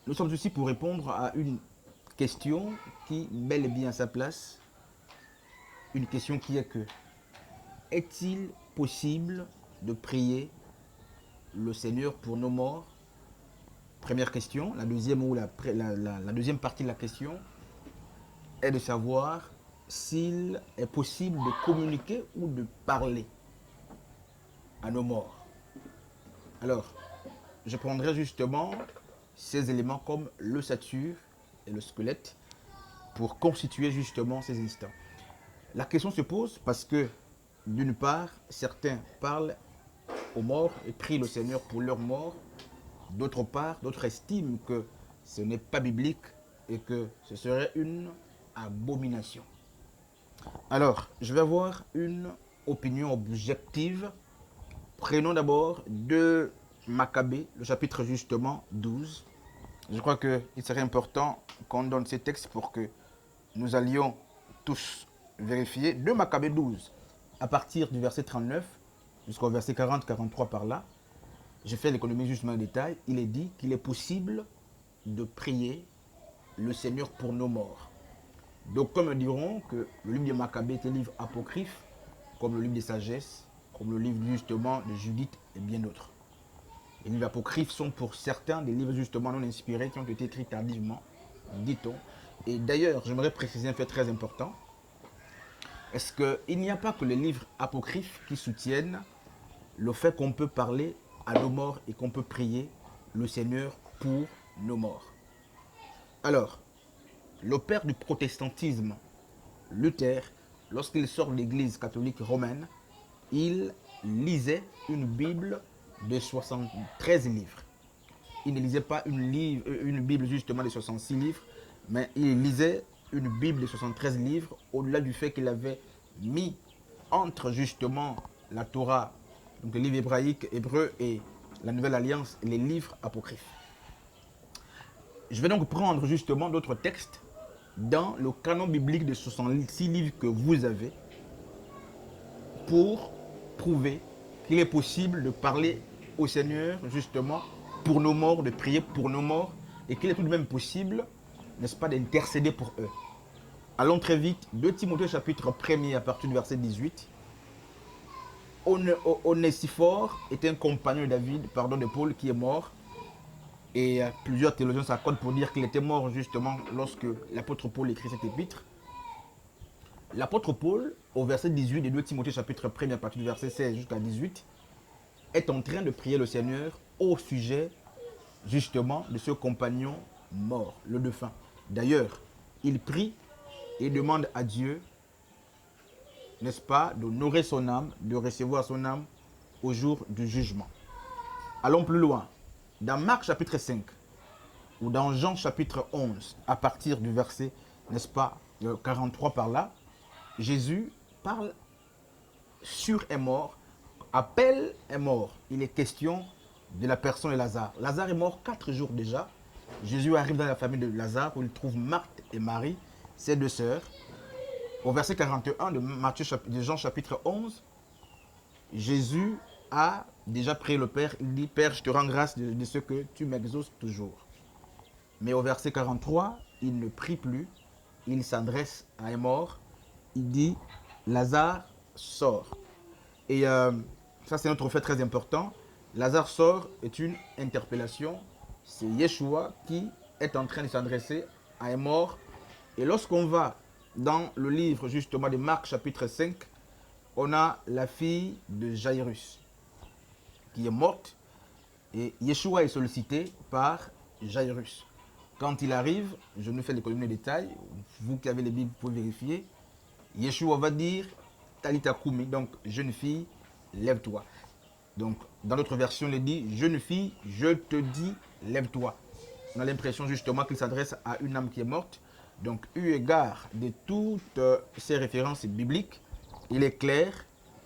Nous sommes ici pour répondre à une question qui, bel et bien à sa place, une question qui est que, est-il possible de prier le Seigneur pour nos morts? Première question. La deuxième, la deuxième partie de la question est de savoir s'il est possible de communiquer ou de parler à nos morts. Alors, je prendrai justement ces éléments comme l'ossature et le squelette pour constituer justement ces instants. La question se pose parce que, d'une part, certains parlent aux morts et prient le Seigneur pour leurs morts. D'autre part, d'autres estiment que ce n'est pas biblique et que ce serait une abomination. Alors, je vais avoir une opinion objective. Prenons d'abord de Maccabée, le chapitre justement 12. Je crois qu'il serait important qu'on donne ces textes pour que nous allions tous vérifier. De Maccabée 12, à partir du verset 39 jusqu'au verset 40-43 par là, je fais l'économie justement en détail, il est dit qu'il est possible de prier le Seigneur pour nos morts. Donc comme me diront que le livre de Maccabée est un livre apocryphe, comme le livre des sagesses, comme le livre justement de Judith et bien d'autres. Les livres apocryphes sont pour certains des livres justement non inspirés qui ont été écrits tardivement, dit-on. Et d'ailleurs, j'aimerais préciser un fait très important. Est-ce qu'il n'y a pas que les livres apocryphes qui soutiennent le fait qu'on peut parler à nos morts et qu'on peut prier le Seigneur pour nos morts? Alors, le père du protestantisme, Luther, lorsqu'il sort de l'église catholique romaine, il lisait une Bible de 73 livres. Il ne lisait pas une Bible justement de 66 livres, mais il lisait une Bible de 73 livres, au-delà du fait qu'il avait mis entre justement la Torah, donc les livres hébraïques, hébreux et la Nouvelle Alliance, les livres apocryphes. Je vais donc prendre justement d'autres textes dans le canon biblique de 66 livres que vous avez pour prouver qu'il est possible de parler au Seigneur justement pour nos morts, de prier pour nos morts et qu'il est tout de même possible, n'est-ce pas, d'intercéder pour eux. Allons très vite, 2 Timothée chapitre 1er à partir du verset 18. Onésiphore est un compagnon de David, de Paul qui est mort. Et plusieurs théologiens s'accordent pour dire qu'il était mort justement lorsque l'apôtre Paul écrit cette épître. L'apôtre Paul, au verset 18 de 2 Timothée chapitre 1 à partir du verset 16 jusqu'à 18, est en train de prier le Seigneur au sujet justement de ce compagnon mort, le défunt. D'ailleurs, il prie et demande à Dieu, n'est-ce pas, d'honorer son âme, de recevoir son âme au jour du jugement. Allons plus loin. Dans Marc chapitre 5 ou dans Jean chapitre 11, à partir du verset, n'est-ce pas, 43 par là, Jésus parle sur un mort, appelle un mort. Il est question de la personne de Lazare. Lazare est mort 4 jours déjà. Jésus arrive dans la famille de Lazare où il trouve Marthe et Marie, ses deux sœurs. Au verset 41 de Jean chapitre 11, Jésus a déjà prié le Père. Il dit, Père, je te rends grâce de ce que tu m'exauces toujours. Mais au verset 43, il ne prie plus. Il s'adresse à un mort. Il dit, Lazare sort. Et ça, c'est notre fait très important. Lazare sort est une interpellation. C'est Yeshua qui est en train de s'adresser à un mort. Et lorsqu'on va dans le livre justement de Marc chapitre 5, on a la fille de Jairus qui est morte. Et Yeshua est sollicité par Jairus. Quand il arrive, je ne fais l'économie des détails, vous qui avez les Bibles, vous pouvez vérifier. Yeshua va dire, Talita Koumi, donc jeune fille, lève-toi. Donc dans notre version, il dit, jeune fille, je te dis, lève-toi. On a l'impression justement qu'il s'adresse à une âme qui est morte. Donc eu égard de toutes ces références bibliques, il est clair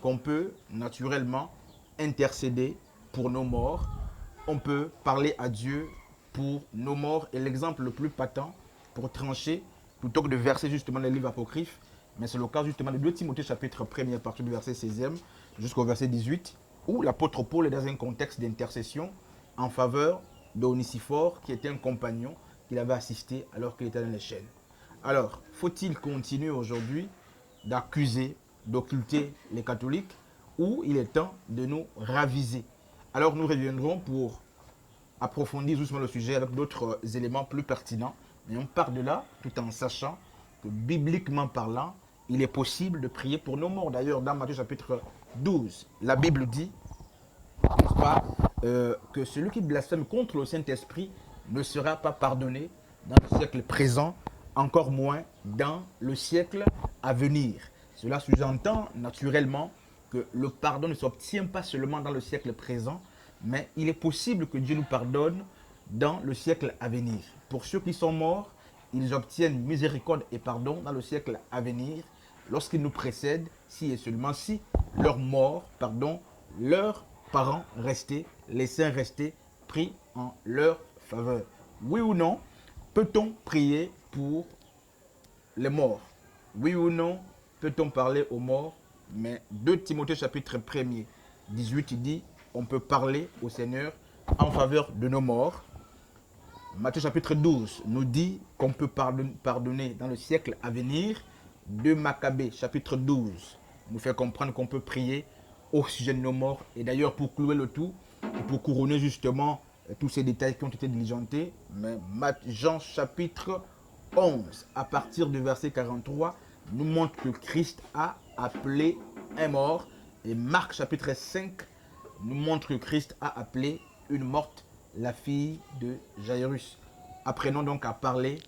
qu'on peut naturellement intercéder pour nos morts. On peut parler à Dieu pour nos morts. Et l'exemple le plus patent pour trancher, plutôt que de verser justement les livres apocryphes, mais c'est le cas justement de 2 Timothée chapitre 1er à partir du verset 16e jusqu'au verset 18, où l'apôtre Paul est dans un contexte d'intercession en faveur d'Onésiphore, qui était un compagnon qu'il avait assisté alors qu'il était dans les chaînes. Alors, faut-il continuer aujourd'hui d'accuser, d'occulter les catholiques, ou il est temps de nous raviser? Alors nous reviendrons pour approfondir doucement le sujet avec d'autres éléments plus pertinents, mais on part de là tout en sachant que bibliquement parlant, il est possible de prier pour nos morts. D'ailleurs, dans Matthieu chapitre 12, la Bible dit, n'est-ce pas, que celui qui blasphème contre le Saint-Esprit ne sera pas pardonné dans le siècle présent, encore moins dans le siècle à venir. Cela sous-entend naturellement que le pardon ne s'obtient pas seulement dans le siècle présent, mais il est possible que Dieu nous pardonne dans le siècle à venir. Pour ceux qui sont morts, ils obtiennent miséricorde et pardon dans le siècle à venir, lorsqu'ils nous précèdent, si et seulement si leur mort, pardon, leurs parents restés, les saints restés, prient en leur faveur. Oui ou non, peut-on prier pour les morts? Oui ou non, peut-on parler aux morts? Mais 2 Timothée chapitre 1er, 18, il dit, on peut parler au Seigneur en faveur de nos morts. Matthieu chapitre 12 nous dit qu'on peut pardonner dans le siècle à venir. 2 Maccabées chapitre 12 nous fait comprendre qu'on peut prier au sujet de nos morts. Et d'ailleurs, pour clouer le tout, et pour couronner justement tous ces détails qui ont été diligentés, mais Jean chapitre 11, à partir du verset 43, nous montre que Christ a appelé un mort. Et Marc chapitre 5 nous montre que Christ a appelé une morte, la fille de Jairus. Apprenons donc à parler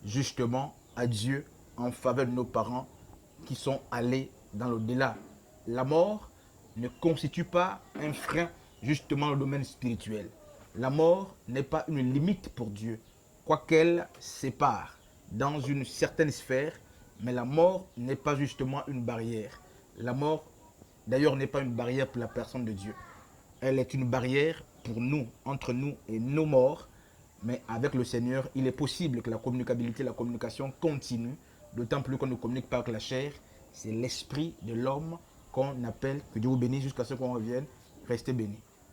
justement à Dieu en faveur de nos parents qui sont allés dans l'au-delà. La mort ne constitue pas un frein justement au domaine spirituel. La mort n'est pas une limite pour Dieu, quoiqu'elle sépare dans une certaine sphère, mais la mort n'est pas justement une barrière. La mort, d'ailleurs, n'est pas une barrière pour la personne de Dieu. Elle est une barrière pour nous, entre nous et nos morts, mais avec le Seigneur, il est possible que la communicabilité, la communication continue, d'autant plus qu'on ne communique pas avec la chair. C'est l'esprit de l'homme qu'on appelle. Que Dieu vous bénisse jusqu'à ce qu'on revienne. Restez bénis.